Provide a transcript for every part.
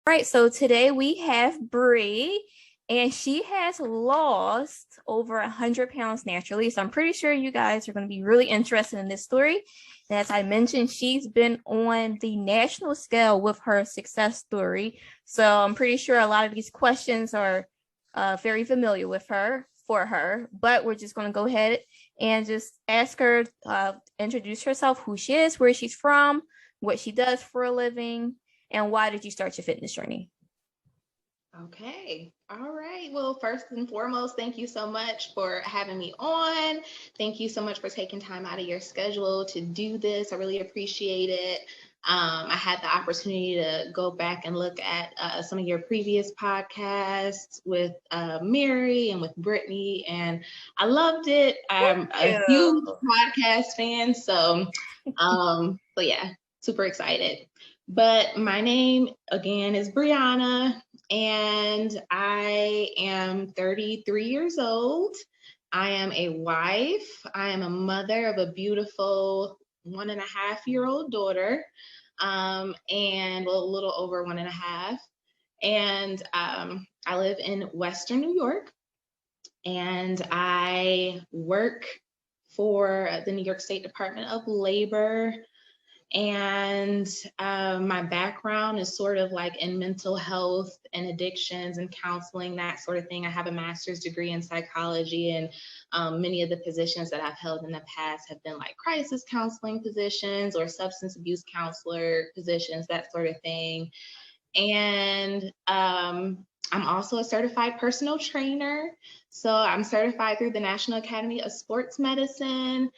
Right, so today we have Bree, and she has lost over 100 pounds naturally. So I'm pretty sure you guys are going to be really interested in this story. And as I mentioned, she's been on the national scale with her success story. So I'm pretty sure a lot of these questions are very familiar with her for her. But we're just going to go ahead and just ask her, introduce herself, who she is, where she's from, what she does for a living, and why did you start your fitness journey? Okay. All right. Well, first and foremost, thank you so much for having me on. Thank you so much for taking time out of your schedule to do this. I really appreciate it. I had the opportunity to go back and look at some of your previous podcasts with Mary and with Brittany, and I loved it. I'm a huge podcast fan, so yeah, super excited. But my name again is Brianna, and I am 33 years old. I am a wife. I am a mother of a beautiful 1.5-year-old daughter, and a little over 1.5. And I live in Western New York, and I work for the New York State Department of Labor. And my background is sort of like in mental health and addictions and counseling, that sort of thing. I have a master's degree in psychology, and many of the positions that I've held in the past have been like crisis counseling positions or substance abuse counselor positions, that sort of thing. And I'm also a certified personal trainer. So I'm certified through the National Academy of Sports Medicine.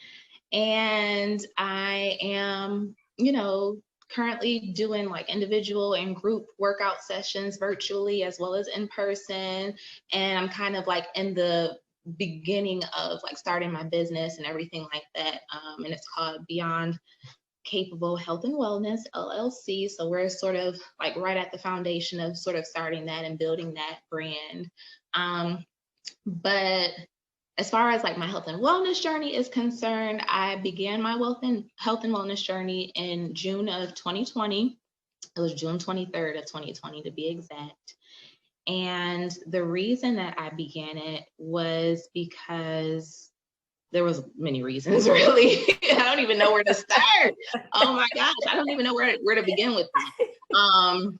And I am, currently doing like individual and group workout sessions virtually as well as in person. And I'm kind of like in the beginning of like starting my business and everything like that. And it's called Beyond Capable Health and Wellness LLC. So we're sort of like right at the foundation of sort of starting that and building that brand. But as far as like my health and wellness journey is concerned, I began my health and wellness journey in June of 2020. It was June 23rd of 2020 to be exact. And the reason that I began it was because there was many reasons, really. I don't even know where to start. Oh my gosh, I don't even know where to begin with that.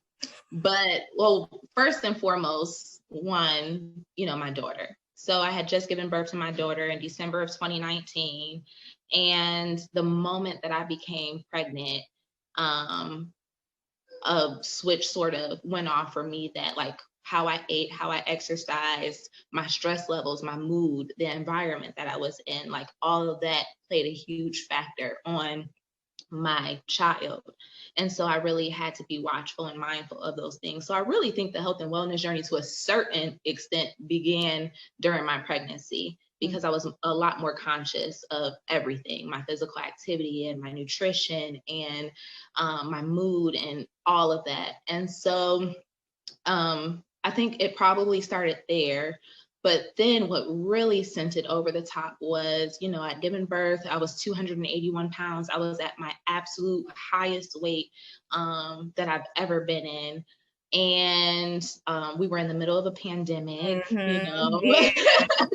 But well, first and foremost, one, my daughter. So I had just given birth to my daughter in December of 2019. And the moment that I became pregnant, a switch sort of went off for me that like how I ate, how I exercised, my stress levels, my mood, the environment that I was in, like all of that played a huge factor on my child. And so I really had to be watchful and mindful of those things. So I really think the health and wellness journey to a certain extent began during my pregnancy, because I was a lot more conscious of everything, my physical activity and my nutrition and my mood and all of that. And so I think it probably started there. But then what really sent it over the top was, I'd given birth, I was 281 pounds. I was at my absolute highest weight that I've ever been in. And we were in the middle of a pandemic,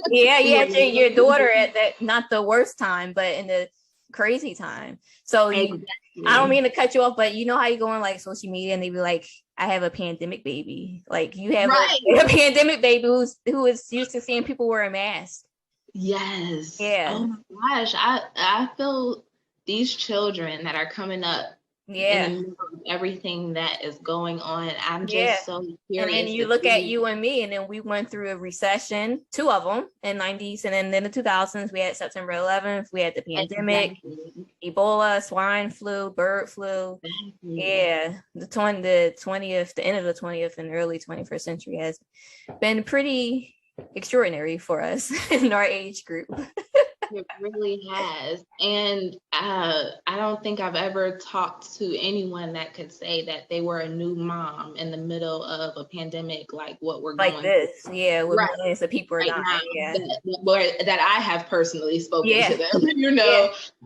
Yeah, your daughter at that, not the worst time, but in the crazy time. So I don't mean to cut you off, but you know how you go on like social media and they be like, I have a pandemic baby. Like you have a pandemic baby who is used to seeing people wear a mask. Yes. Yeah. Oh my gosh. I feel these children that are coming up in the middle of everything that is going on. I'm just so curious. And then you look at you and me, and then we went through a recession, two of them in 90s, and then in the 2000s, we had September 11th, we had the pandemic, Ebola, swine flu, bird flu. Yeah, the 20th, the end of the 20th and early 21st century has been pretty extraordinary for us in our age group. It really has. And I don't think I've ever talked to anyone that could say that they were a new mom in the middle of a pandemic like what we're Like going this, yeah, with right millions of people are right now dying. Yeah. that I have personally spoken to Yeah. them,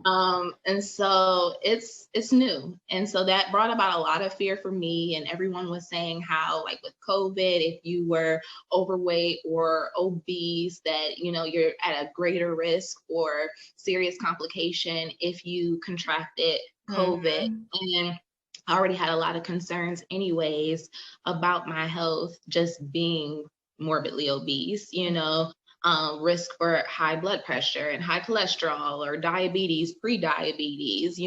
Yeah. and so it's new, and so that brought about a lot of fear for me. And everyone was saying how, like with COVID, if you were overweight or obese, that you're at a greater risk for serious complication if you contracted COVID. Mhm. And I already had a lot of concerns anyways about my health, just being morbidly obese, risk for high blood pressure and high cholesterol or diabetes, pre-diabetes,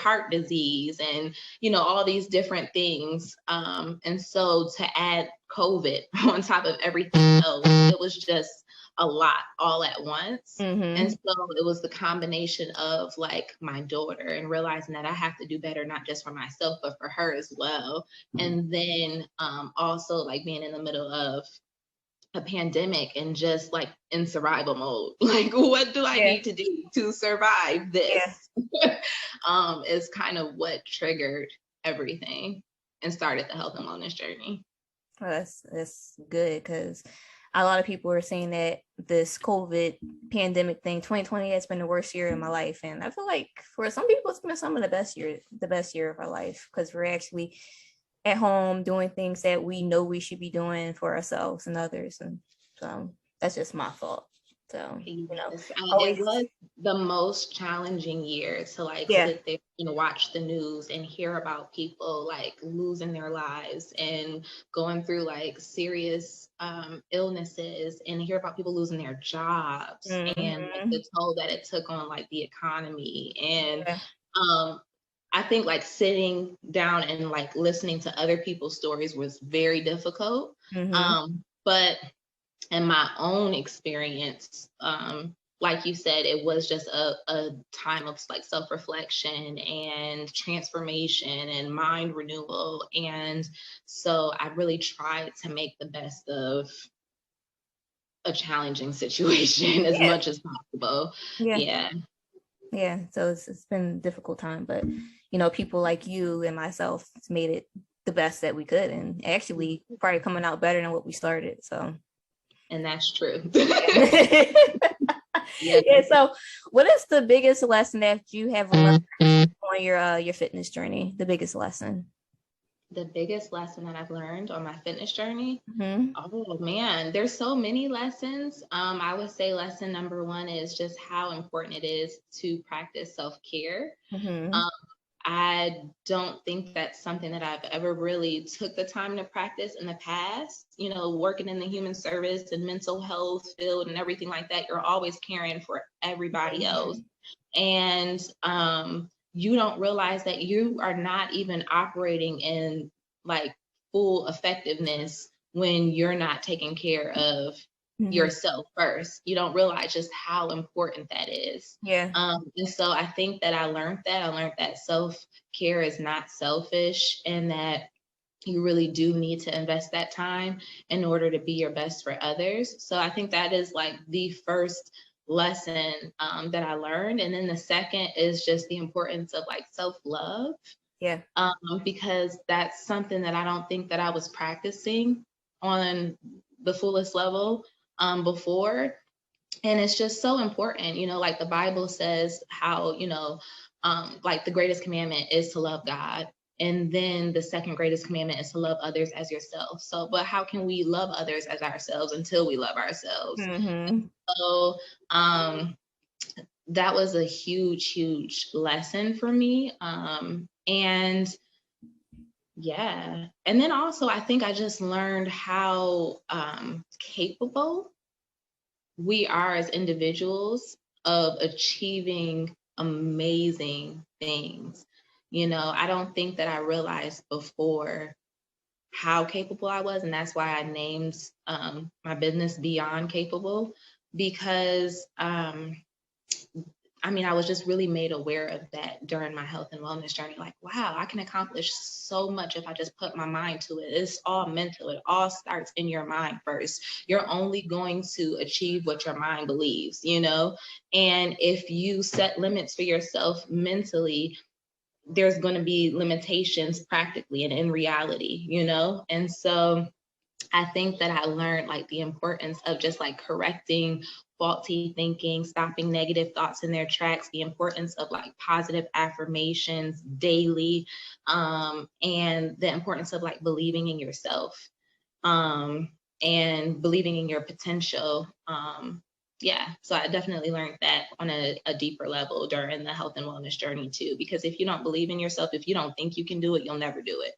heart disease, and, all these different things. And so to add COVID on top of everything else, it was just a lot all at once. And Mhm. so it was the combination of like my daughter and realizing that I have to do better, not just for myself, but for her as well. And then also like being in the middle of a pandemic and just like in survival mode. Like, what do I Yeah. need to do to survive Yeah. this? Is kind of what triggered everything and started the health and wellness journey. Well, that's good because a lot of people are saying that this COVID pandemic thing, 2020 has been the worst year of my life. And I feel like for some people it's been some of the best year of our life because we're actually at home doing things that we know we should be doing for ourselves and others. And so that's just my thought. So, Yes, it always, was the most challenging year to like yeah. sit there and watch the news and hear about people like losing their lives and going through like serious illnesses, and hear about people losing their jobs and like Mm-hmm. the toll that it took on like the economy. And Yeah. I think like sitting down and like listening to other people's stories was very difficult. Mm-hmm. But in my own experience, like you said, it was just a time of like self-reflection and transformation and mind renewal. And so I really tried to make the best of a challenging situation as Yeah. much as possible. Yeah. Yeah. Yeah. So it's been a difficult time, but people like you and myself made it the best that we could, and actually probably coming out better than what we started. So And that's true. yeah. Yeah. Yeah. So what is the biggest lesson that you have learned on your fitness journey? The biggest lesson? The biggest lesson that I've learned on my fitness journey. Mm-hmm. Oh man, there's so many lessons. I would say lesson number one is just how important it is to practice self-care. Mm-hmm. Um, I don't think that's something that I've ever really took the time to practice in the past. Working in the human service and mental health field and everything like that, you're always caring for everybody else. And you don't realize that you are not even operating in like full effectiveness when you're not taking care of Mm-hmm. yourself first. You don't realize just how important that is. Yeah. And so I think that I learned that. I learned that self-care is not selfish, and that you really do need to invest that time in order to be your best for others. So I think that is like the first lesson that I learned. And then the second is just the importance of like self-love, Yeah. because that's something that I don't think that I was practicing on the fullest level before. And it's just so important, like the Bible says how, like the greatest commandment is to love God. And then the second greatest commandment is to love others as yourself. So, but how can we love others as ourselves until we love ourselves? Mm-hmm. So, that was a huge, huge lesson for me. And yeah. And then also, I think I just learned how capable we are as individuals of achieving amazing things. I don't think that I realized before how capable I was. And that's why I named my business Beyond Capable, because I mean, I was just really made aware of that during my health and wellness journey. Like, wow, I can accomplish so much if I just put my mind to it. It's all mental. It all starts in your mind first. You're only going to achieve what your mind believes, you know? And if you set limits for yourself mentally, there's going to be limitations practically and in reality, you know? And so I think that I learned like the importance of just like correcting faulty thinking, stopping negative thoughts in their tracks, the importance of like positive affirmations daily, and the importance of like believing in yourself, and believing in your potential. Yeah, so I definitely learned that on a deeper level during the health and wellness journey too, because if you don't believe in yourself, if you don't think you can do it, you'll never do it.